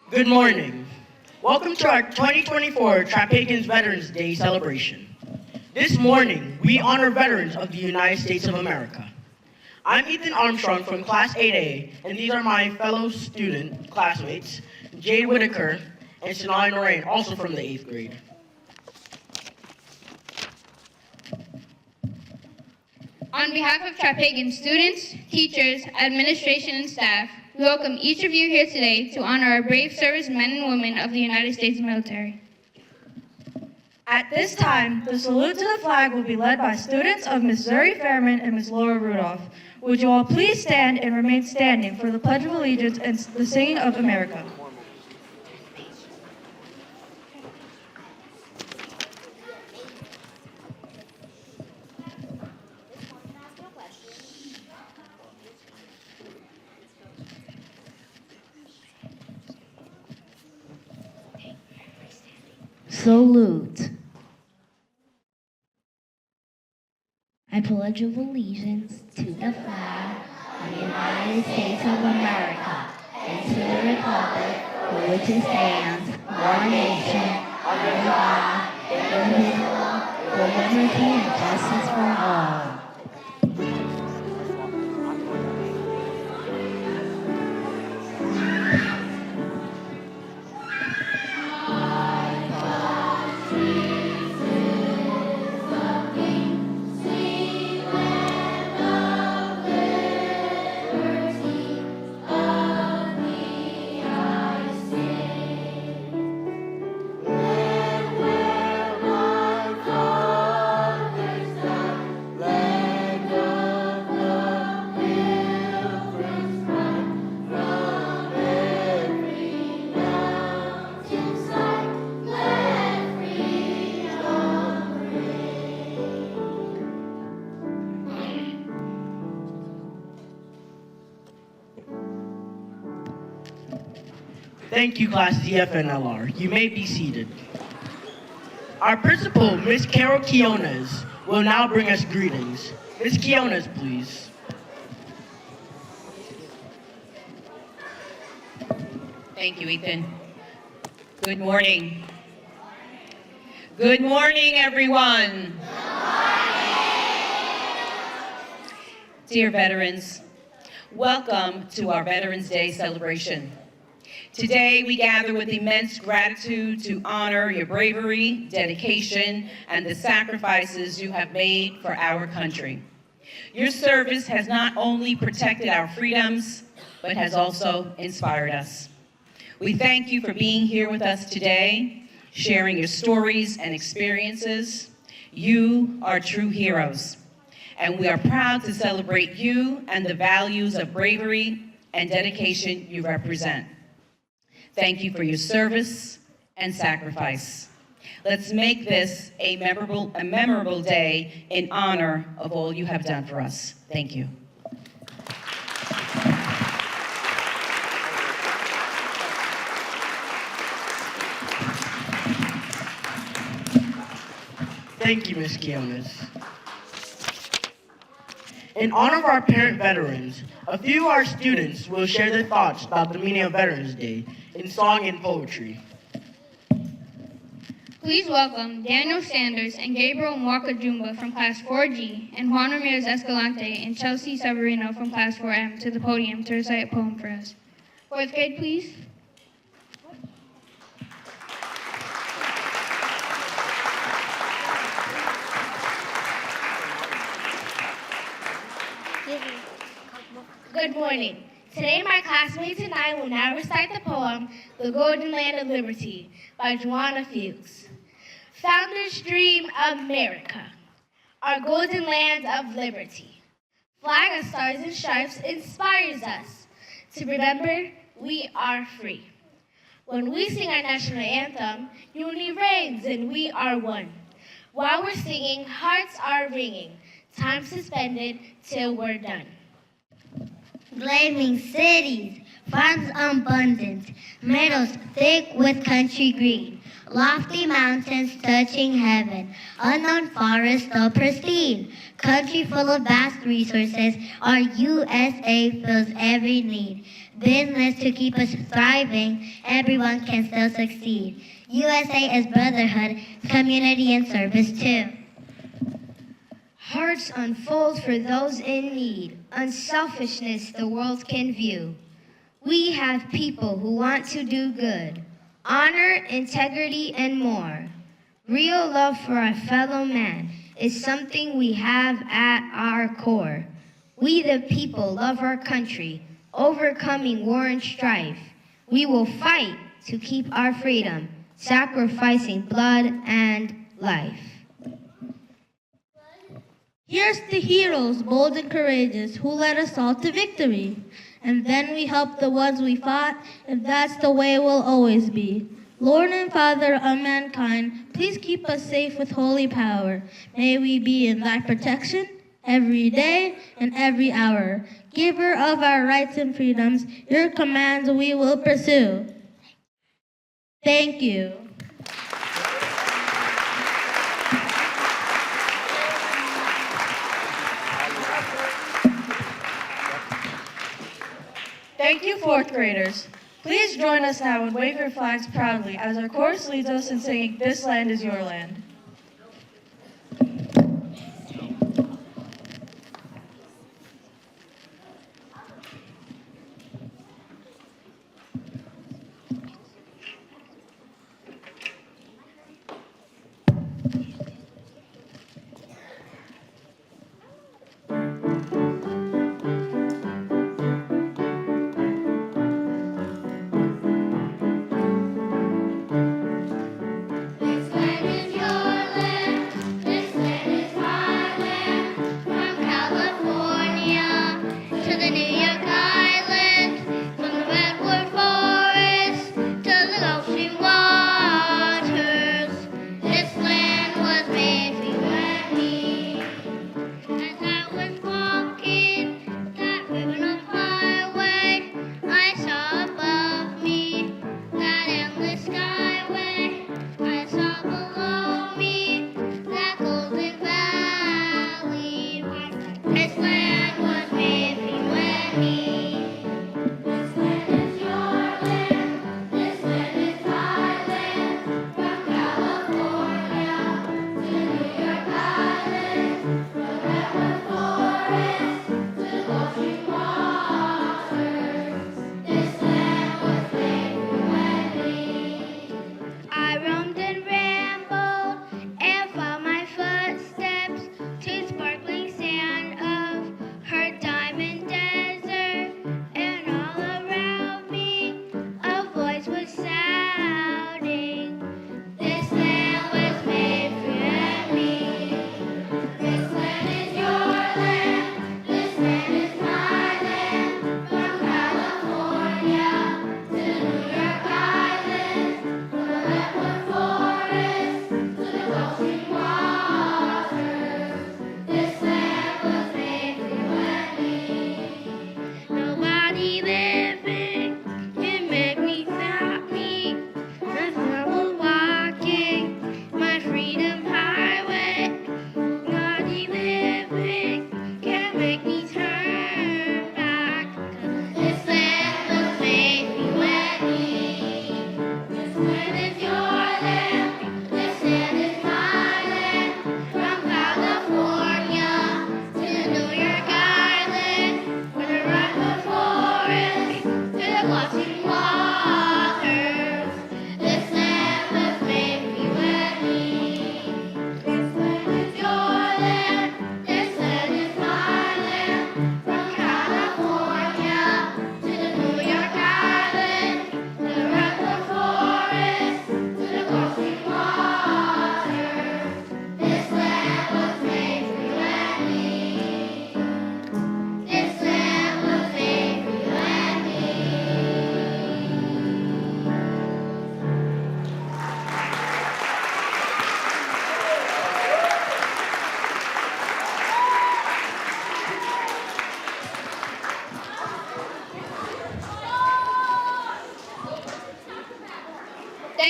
Good morning. Welcome to our 2024 Traphagen's Veterans Day celebration. This morning, we honor veterans of the United States of America. I'm Ethan Armstrong from Class 8A, and these are my fellow student classmates, Jade Whitaker and Sinai Norain, also from the 8th grade. On behalf of Traphagen students, teachers, administration, and staff, we welcome each of you here today to honor our brave servicemen and women of the United States military. At this time, the salute to the flag will be led by students of Ms. Zuri Fairman and Ms. Laura Rudolph. Would you all please stand and remain standing for the Pledge of Allegiance and the singing of America? Salute. I pledge of allegiance to the flag of the United States of America and to the republic for which it stands, one nation, under God, indivisible, with liberty and justice for all. Thank you, Class ZFNLR. You may be seated. Our principal, Ms. Carol Quiones, will now bring us greetings. Ms. Quiones, please. Thank you, Ethan. Good morning. Good morning, everyone. Dear veterans, welcome to our Veterans Day celebration. Today, we gather with immense gratitude to honor your bravery, dedication, and the sacrifices you have made for our country. Your service has not only protected our freedoms, but has also inspired us. We thank you for being here with us today, sharing your stories and experiences. You are true heroes, and we are proud to celebrate you and the values of bravery and dedication you represent. Thank you for your service and sacrifice. Let's make this a memorable day in honor of all you have done for us. Thank you. Thank you, Ms. Quiones. In honor of our parent veterans, a few of our students will share their thoughts about the meaning of Veterans Day in song and poetry. Please welcome Daniel Sanders and Gabriel Mwaka from Class 4G, and Juan Ramirez Escalante and Chelsea Severino from Class 4M to the podium to recite a poem for us. 4th grade, please. Good morning. Today, my classmates and I will now recite the poem, The Golden Land of Liberty, by Joanna Fuchs. Founders dream America, our golden land of liberty. Flag of stars and stripes inspires us to remember we are free. When we sing our national anthem, unity reigns and we are one. While we're singing, hearts are ringing, time suspended till we're done. Blaming cities farms abundant, meadows thick with country green, lofty mountains touching heaven, unknown forests so pristine, country full of vast resources, our USA fills every need. Business to keep us thriving, everyone can still succeed. USA is brotherhood, community and service too. Hearts unfold for those in need, unselfishness the world can view. We have people who want to do good, honor, integrity, and more. Real love for our fellow man is something we have at our core. We the people love our country, overcoming war and strife. We will fight to keep our freedom, sacrificing blood and life. Here's the heroes, bold and courageous, who led us all to victory. And then we help the ones we fought, and that's the way it will always be. Lord and Father of mankind, please keep us safe with holy power. May we be in thy protection every day and every hour. Giver of our rights and freedoms, your commands we will pursue. Thank you. Thank you, fourth graders. Please join us now and wave your flags proudly as our chorus leads us in singing This Land is Your Land. This land is yours.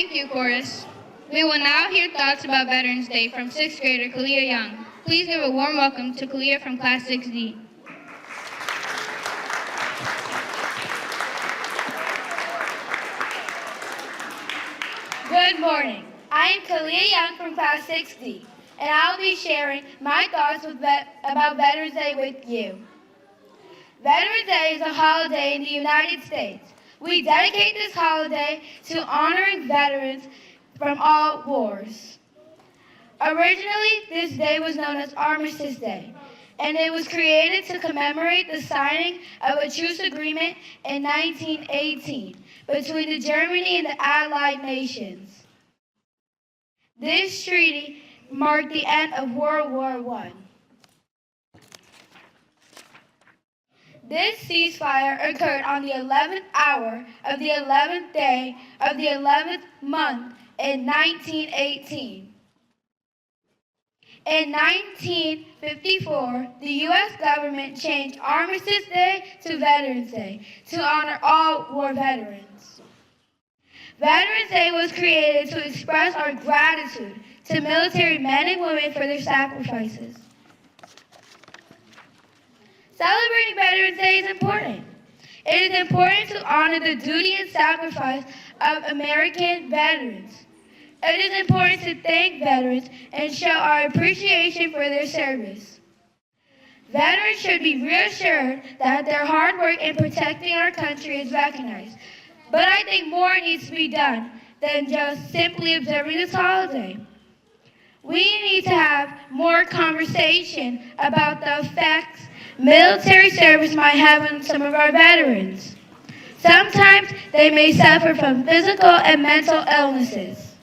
Thank you, chorus. We will now hear thoughts about Veterans Day from 6th grader Kalia Young. Please give a warm welcome to Kalia from Class 6D. Good morning. I am Kalia Young from Class 6D, and I'll be sharing my thoughts about Veterans Day with you. Veterans Day is a holiday in the United States. We dedicate this holiday to honoring veterans from all wars. Originally, this day was known as Armistice Day, and it was created to commemorate the signing of a truce agreement in 1918 between the Germany and the Allied nations. This treaty marked the end of World War I. This ceasefire occurred on the 11th hour of the 11th day of the 11th month in 1918. In 1954, the U.S. government changed Armistice Day to Veterans Day to honor all war veterans. Veterans Day was created to express our gratitude to military men and women for their sacrifices. Celebrating Veterans Day is important. It is important to honor the duty and sacrifice of American veterans. It is important to thank veterans and show our appreciation for their service. Veterans should be reassured that their hard work in protecting our country is recognized. But I think more needs to be done than just simply observing this holiday. We need to have more conversation about the effects military service might have on some of our veterans. Sometimes they may suffer from physical and mental illnesses.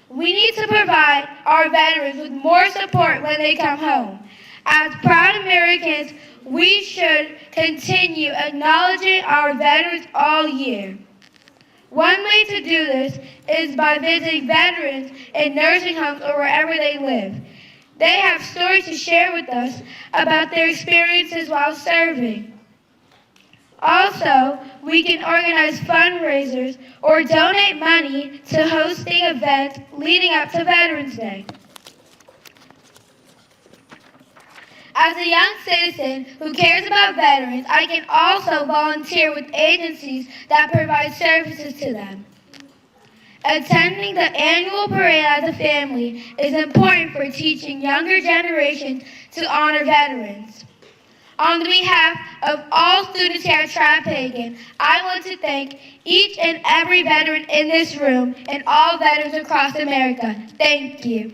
We need to provide our veterans with more support when they come home. As proud Americans, we should continue acknowledging our veterans all year. One way to do this is by visiting veterans in nursing homes or wherever they live. They have stories to share with us about their experiences while serving. Also, we can organize fundraisers or donate money to hosting events leading up to Veterans Day. As a young citizen who cares about veterans, I can also volunteer with agencies that provide services to them. Attending the annual parade as a family is important for teaching younger generations to honor veterans. On behalf of all students here at Traphagen, I want to thank each and every veteran in this room and all veterans across America. Thank you.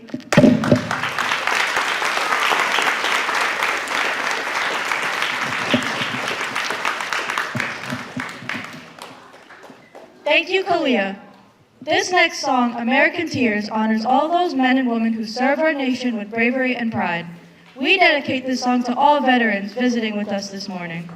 Thank you, Kalia. This next song, American Tears, honors all those men and women who serve our nation with bravery and pride. We dedicate this song to all veterans visiting with us this morning.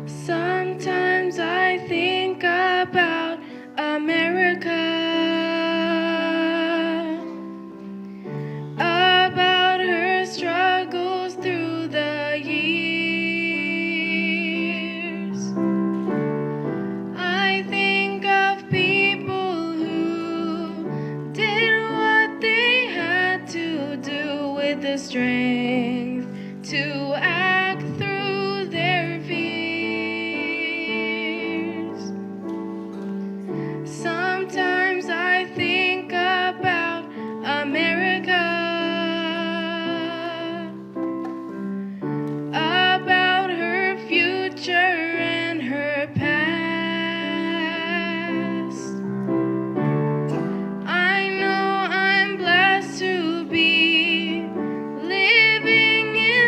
Sometimes I think about America, about her struggles through the years. I think of people who did what they had to do with the strength to act through their fears. Sometimes I think about America, about her future and her past. I know I'm blessed to be living in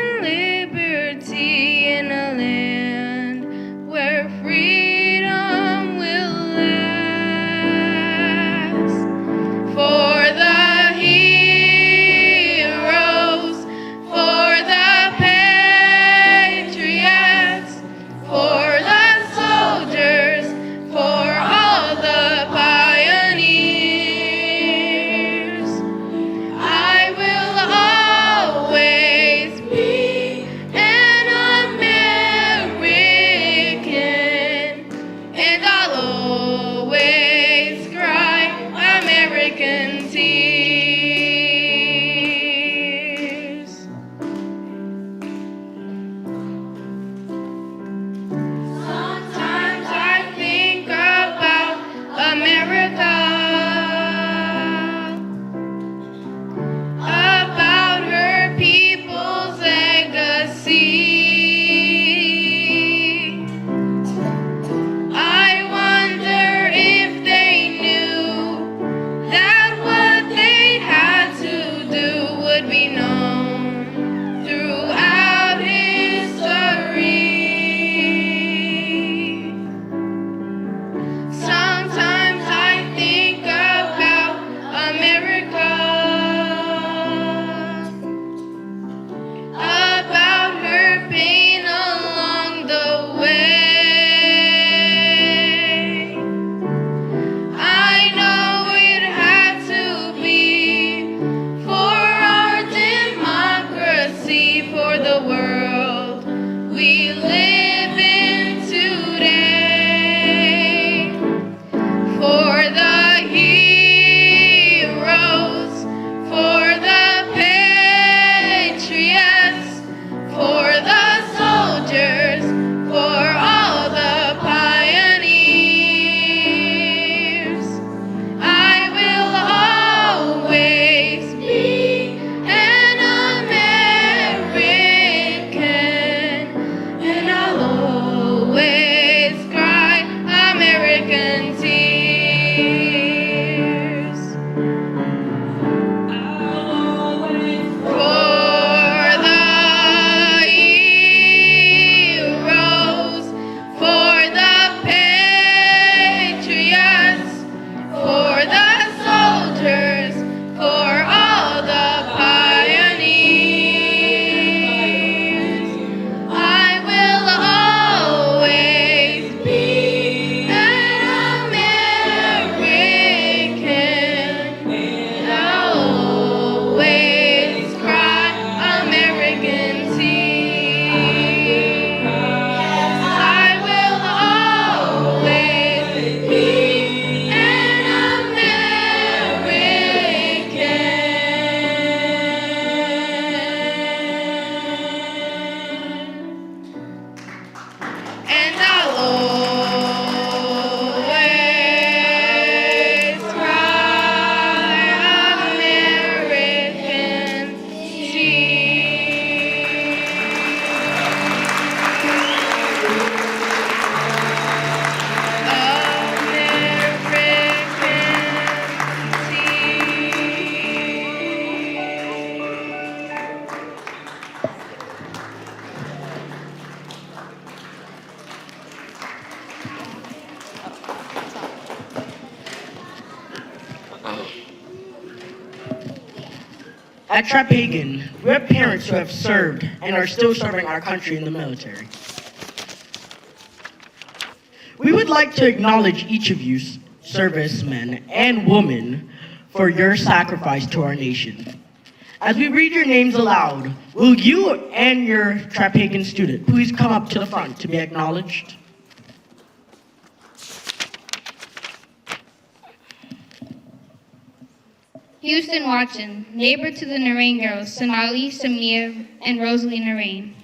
At Traphagen, we have parents who have served and are still serving our country in the military. We would like to acknowledge each of you, servicemen and women, for your sacrifice to our nation. As we read your names aloud, will you and your Traphagen student please come up to the front to be acknowledged? Houston Watson, neighbor to the Narain girls, Sonali, Samia, and Rosalie Narain,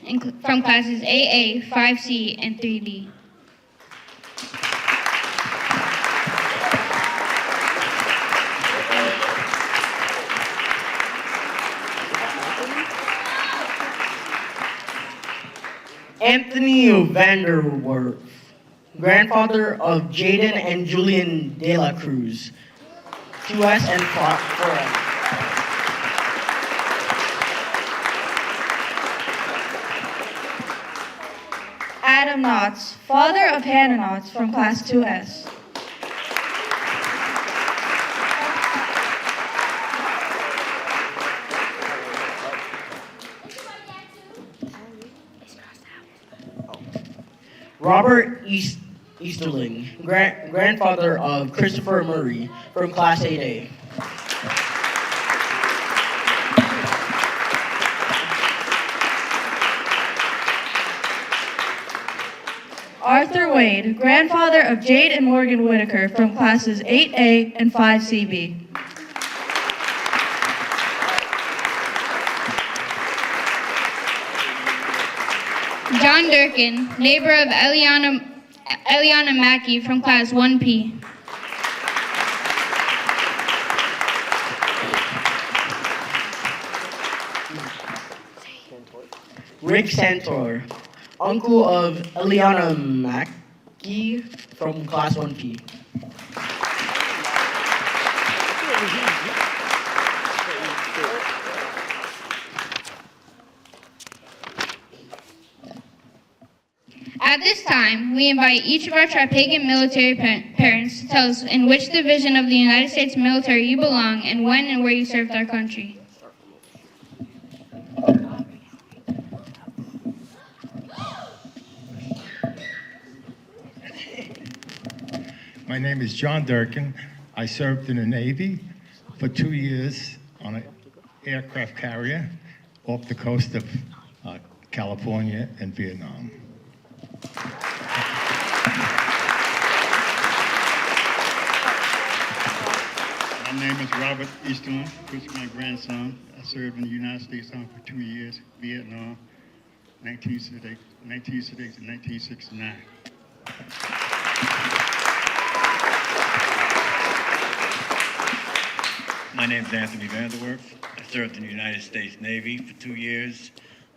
from classes AA, 5C, and 3D. Anthony Vanderwerf, grandfather of Jaden and Julian De La Cruz, 2S and 4S. Adam Knotts, father of Hannah Knotts from class 2S. Robert Easterling, grandfather of Christopher Murray from Class 8A. Arthur Wade, grandfather of Jade and Morgan Whitaker from classes 8A and 5CB. John Durkin, neighbor of Eliana Mackey from class 1P. Rick Santor, uncle of Eliana Mackey from Class 1P. At this time, we invite each of our Traphagen military parents to tell us in which division of the United States military you belong and when and where you served our country. My name is John Durkin. I served in the Navy for 2 years on an aircraft carrier off the coast of California and Vietnam. My name is Robert Easterling. This is my grandson. I served in the United States Army for 2 years, Vietnam, 1966 and 1969. My name is Anthony Vanderwerf. I served in the United States Navy for 2 years.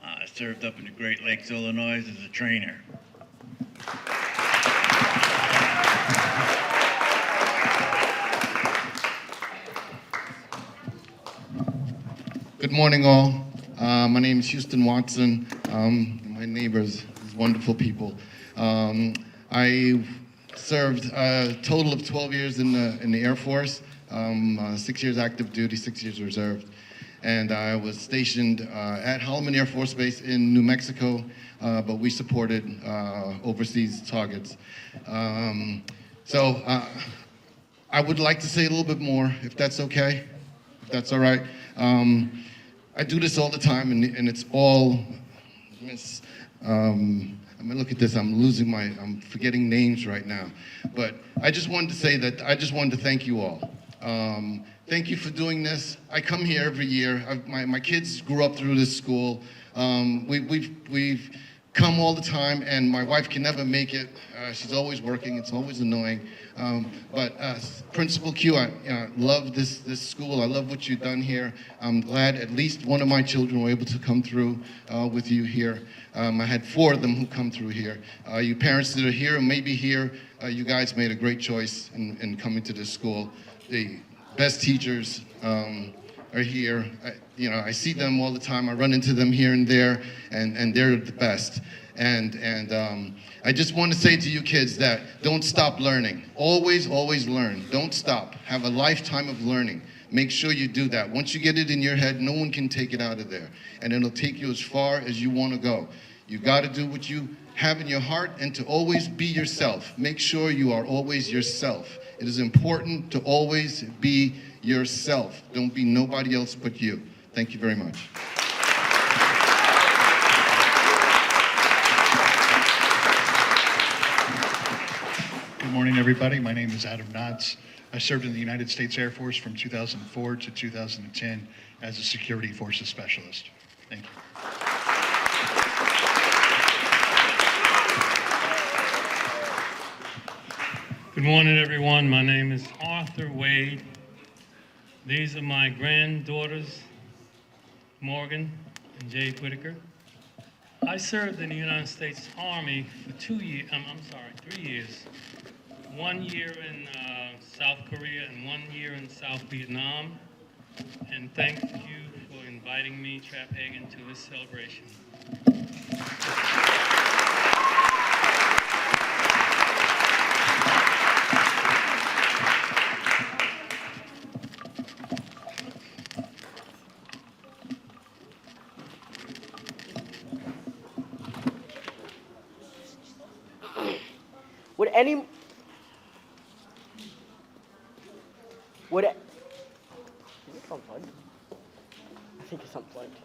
I served up in the Great Lakes, Illinois as a trainer. Good morning, all. My name is Houston Watson. My neighbors, wonderful people. I served a total of 12 years in the Air Force, 6 years active duty, 6 years reserved. And I was stationed at Holloman Air Force Base in New Mexico, but we supported overseas targets. So I would like to say a little bit more, if that's okay, if that's all right. I do this all the time, and it's all, I mean, look at this, I'm forgetting names right now. But I just wanted to say that, I just wanted to thank you all. Thank you for doing this. I come here every year. My kids grew up through this school. We've come all the time, and my wife can never make it. She's always working. It's always annoying. But Principal Q, I love this school. I love what you've done here. I'm glad at least one of my children were able to come through with you here. I had 4 of them who come through here. You parents that are here and maybe here, you guys made a great choice in coming to this school. The best teachers are here. I see them all the time. I run into them here and there, and they're the best. And I just want to say to you kids that don't stop learning. Always, always learn. Don't stop. Have a lifetime of learning. Make sure you do that. Once you get it in your head, no one can take it out of there. And it'll take you as far as you want to go. You got to do what you have in your heart and to always be yourself. Make sure you are always yourself. It is important to always be yourself. Don't be nobody else but you. Thank you very much. Good morning, everybody. My name is Adam Knotts. I served in the United States Air Force from 2004 to 2010 as a security forces specialist. Thank you. Good morning, everyone. My name is Arthur Wade. These are my granddaughters, Morgan and Jade Whitaker. I served in the United States Army for 3 years. 1 year in South Korea and 1 year in South Vietnam. And thank you for inviting me, Traphagen, to this celebration. Would any... Would it... Is it unplugged? I think it's unplugged.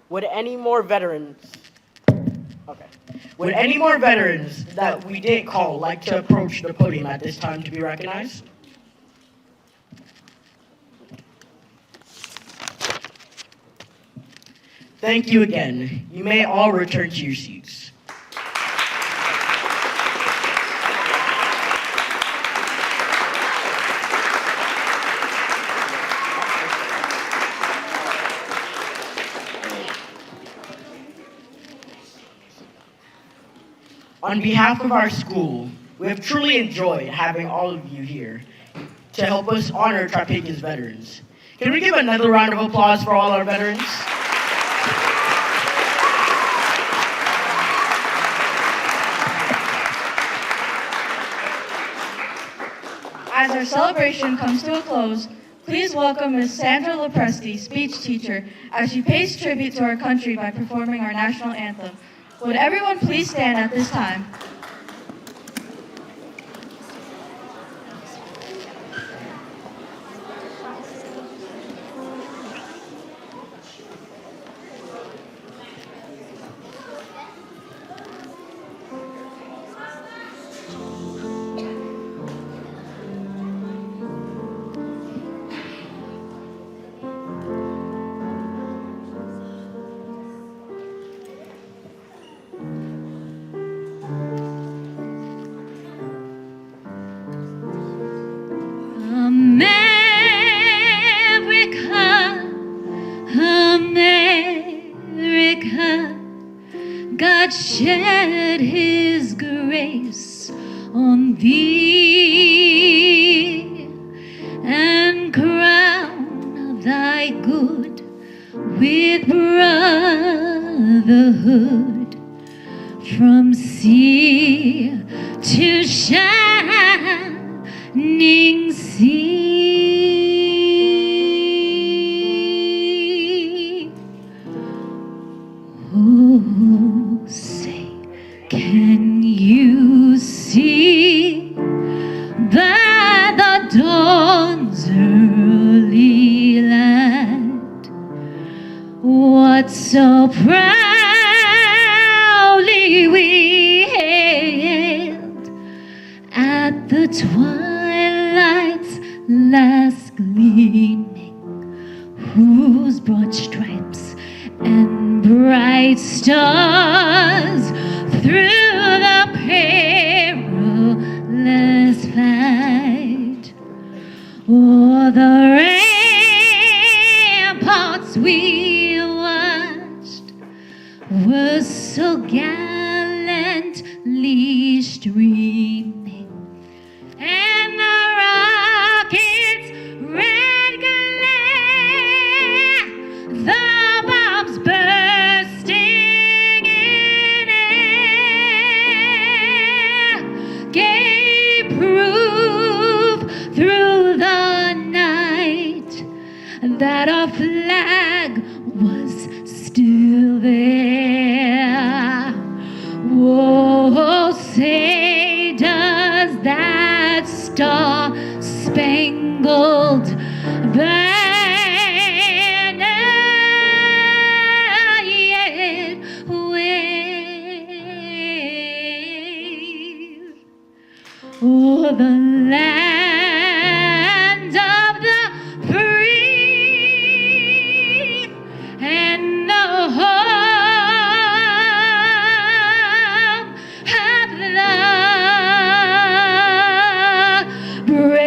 Would any more veterans... Okay. Would any more veterans that we didn't call like to approach the podium at this time to be recognized? Thank you again. You may all return to your seats. On behalf of our school, we have truly enjoyed having all of you here to help us honor Traphagen's veterans. Can we give another round of applause for all our veterans? As our celebration comes to a close, please welcome Ms. Sandra Lopresti, speech teacher, as she pays tribute to our country by performing our national anthem. Would everyone please stand at this time? God shed his grace on thee and crown thy good with brotherhood from sea to shining sea. Oh, say, can you see by the dawn's early light what so proudly we hailed at the twilight's last gleaming, whose broad stripes and bright stars through the perilous fight o'er the ramparts we watched were so gallantly streaming, and the rockets ran that our flag was still there. Whoa, say does that star-spangled banner yet wave o'er the land of the free and the home of the brave.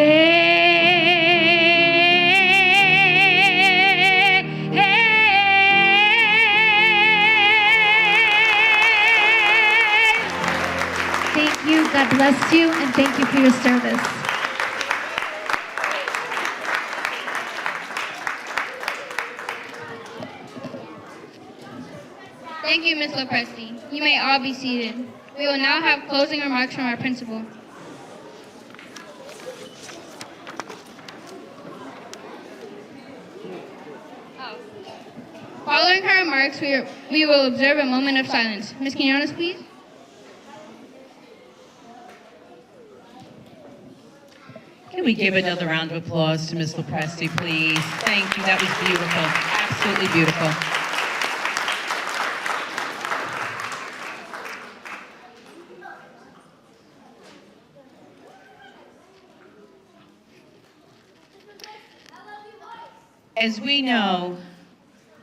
Thank you. God bless you, and thank you for your service. Thank you, Ms. Lopresti. You may all be seated. We will now have closing remarks from our principal. Following her remarks, we will observe a moment of silence. Ms. Quinones, please. Can we give another round of applause to Ms. Lopresti, please? Thank you. That was beautiful. Absolutely beautiful. As we know,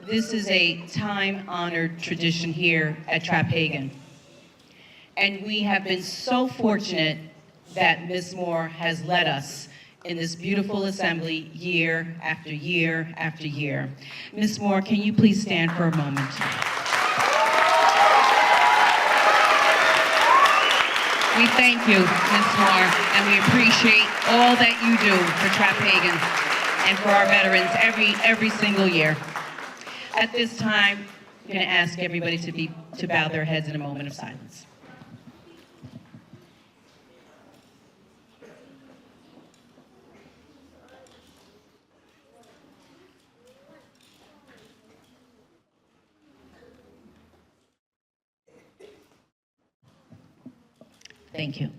this is a time-honored tradition here at Traphagen. And we have been so fortunate that Ms. Moore has led us in this beautiful assembly year after year after year. Ms. Moore, can you please stand for a moment? We thank you, Ms. Moore, and we appreciate all that you do for Traphagen and for our veterans every single year. At this time, I'm going to ask everybody to bow their heads in a moment of silence. Thank you.